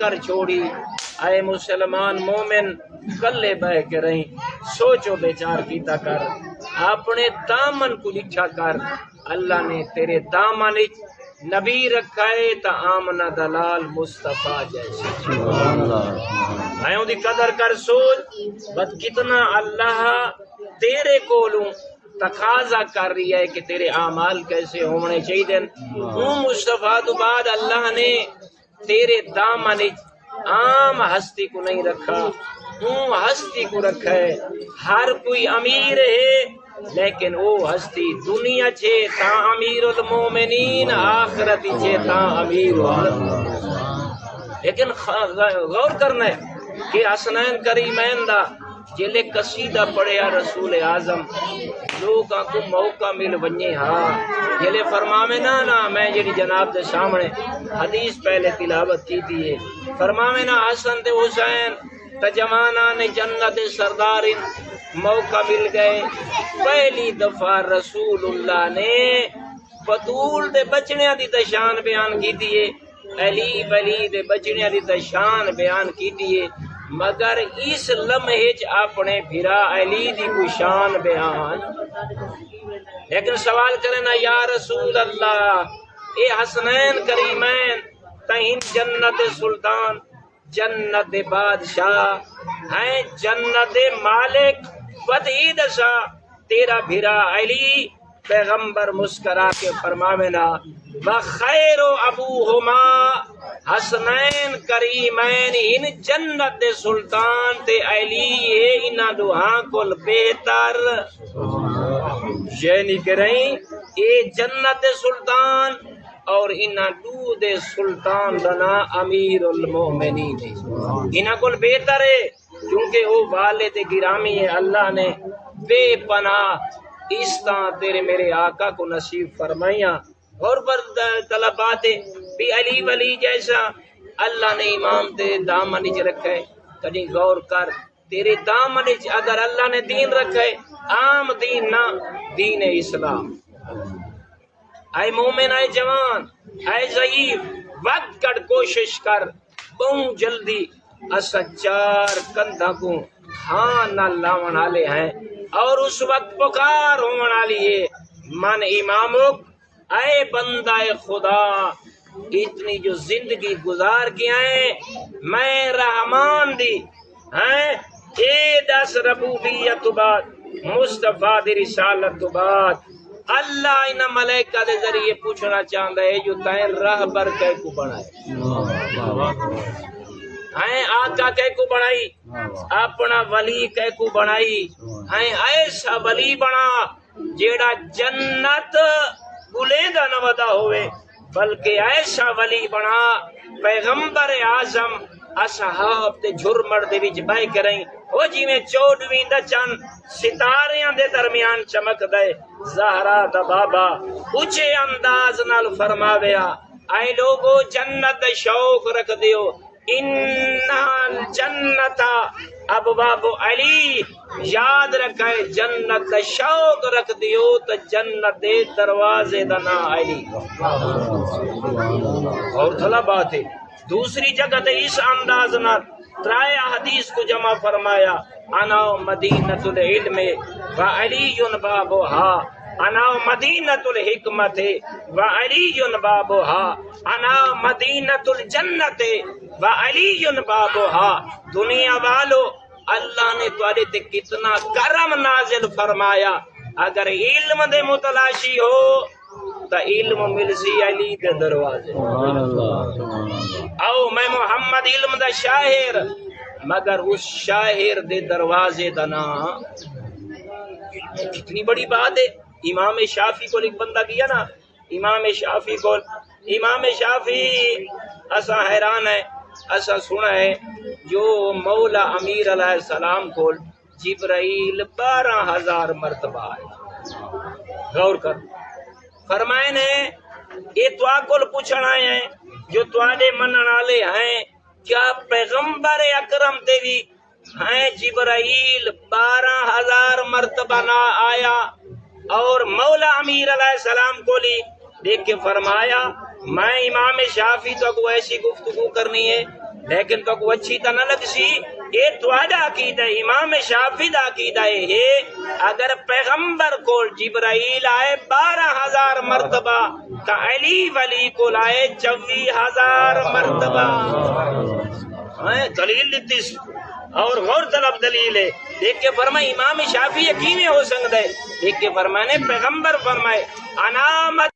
کر چھوڑی، اے مسلمان مومن کلے بہ کے رہی، سوچو بیچار کیتا کر، اپنے دامن کو لکھا کر، اللہ نے تیرے دامن نبی رکھا ہے تا آمنہ دلال مصطفیٰ جیسے، میں دی قدر کر، سوچ بس کتنا اللہ تیرے کولوں تقاضا کر رہی ہے کہ تیرے اعمال کیسے ہونے چاہیے۔ مصطفیٰ تو بعد اللہ نے تیرے دامن عام ہستی کو نہیں رکھا، ہستی کو رکھا ہے۔ ہر کوئی امیر ہے لیکن وہ ہستی دنیا چھے تا امیر المومنین، آخرتی چھے تا امیر المومنین۔ لیکن غور کرنا ہے کہ حسنین کریمین دا جلے قصیدہ پڑھیا رسول اعظم لوگاں کو موقع مل ونجے، ہاں جلے فرماوے نا میں جڑی جناب دے سامنے حدیث پہلے تلاوت کی تھی، فرماوے نا حسن تے حسین تجوانان جنت سردار موقع مل گئے، پہلی دفعہ رسول اللہ نے بطول دے بچنیاں دی تشان بیان کی دیئے، علی ولی دے بچنیاں دی تشان بیان کی دیئے، مگر اس لمحے اپنے بھرا علی دی کو شان بیان۔ لیکن سوال کرے نا یا رسول اللہ اے حسنین کریمین تہین جنت سلطان، جنت بادشاہ ہیں، جنت مالک بدہی دشا، تیرا بھرا علی پیغمبر مسکرا کے فرماوینا وخیر ابوہما حسنین کریمین ان جنت سلطان تے علی ہے انہاں دوہاں کل بہتر، یعنی کہ رہیں اے جنت سلطان اور انہاں دو دے سلطان لنا امیر المومنین، انہاں کل بہتر ہے کیونکہ وہ والد گرامی ہے، اللہ نے بے پناہ اس طرح تیرے میرے آقا کو نصیب فرمائیاں۔ اور پر طلبات بھی علی ولی جیسا اللہ نے امام تے دامن وچ رکھا ہے، کدی غور کر تیرے دامن وچ اگر اللہ نے دین رکھا ہے، عام دین نہ دین اسلام، اے مومن اے جوان اے ضعیف وقت کٹ کوشش کر، بہت جلدی اسا چار کندھا کو ہاں نہ لاون والے ہیں، اور اس وقت پکار ہون والی ہے من امامک اے بندہ خدا، اتنی جو زندگی گزار کے آئے میں رحمان دی ہیں، اے دس ربوبیت بعد مصطفیٰ دی رسالت بعد اللہ انہ ملائکہ دے ذریعے پوچھنا چاہتا ہے جو تائیں راہبر کہہ کو بنائے ہیں، آقا کہہ کو بنائی، اپنا ولی کہہ کو بنائی ہیں، ایسا ولی بنا جیڑا جنت بلیدہ نہ ودا ہوئے، بلکہ ایسا ولی بنا پیغمبر اعظم اصحاب تے جھرمڑ دے وچ بہ کے رہیں، وہ جی میں 14ویں دا چند ستاریاں دے درمیان چمک دے، زہرا دا بابا اچھے انداز نال فرماویا اے لوگو جنت دا شوق رکھ دیو، انہا جنت ابواب علی، یاد رکھے جنت دا شوق رکھ دیو تو جنت دے دروازے دا نا علی۔ اور تھلا بات ہے دوسری جگہ تے اس انداز نہ ترائے حدیث کو جمع فرمایا، انا مدینۃ العلم وعلی بابها، انا مدینۃ الحکمت وعلی بابها، انا مدینۃ الجنت وعلی بابها۔ دنیا والو اللہ نے تواڈے تے کتنا کرم نازل فرمایا، اگر علم دے متلاشی ہو تا علم ملسی علی دے دروازے، او میں محمد علم دا شاہر، مگر اس شاہر دے دروازے دا نا، کتنی بڑی بات ہے۔ امام شافعی کو ایک بندہ کیا نا، امام شافعی اسا حیران ہے، اسا سنا ہے جو مولا امیر علیہ السلام کو جبرائیل 12,000 مرتبہ ہے، غور کر، فرمائے نے یہ تو آکل پوچھنا ہے جو تواڈے منن والے ہیں، کیا پیغمبر اکرم تے بھی ہیں جبرائیل 12,000 مرتبہ نہ آیا؟ اور مولا امیر علیہ السلام کو لی دیکھ کے فرمایا میں امام شافعی تو کو ایسی گفتگو کرنی ہے لیکن تو کو اچھی تا نہ لگ سی یہ تواڈا عقیدہ امام شافعی دا عقیدہ ہے اگر پیغمبر کو جبرائیل آئے 12,000 مرتبہ تا علی ولی کو لائے 24,000 مرتبہ دلیل دیتی اور غور طلب دلیل ہے دیکھ کے فرمائے امام شافعی یقین ہو سکتا ہے دیکھ کے فرمانے پیغمبر فرمائے انامت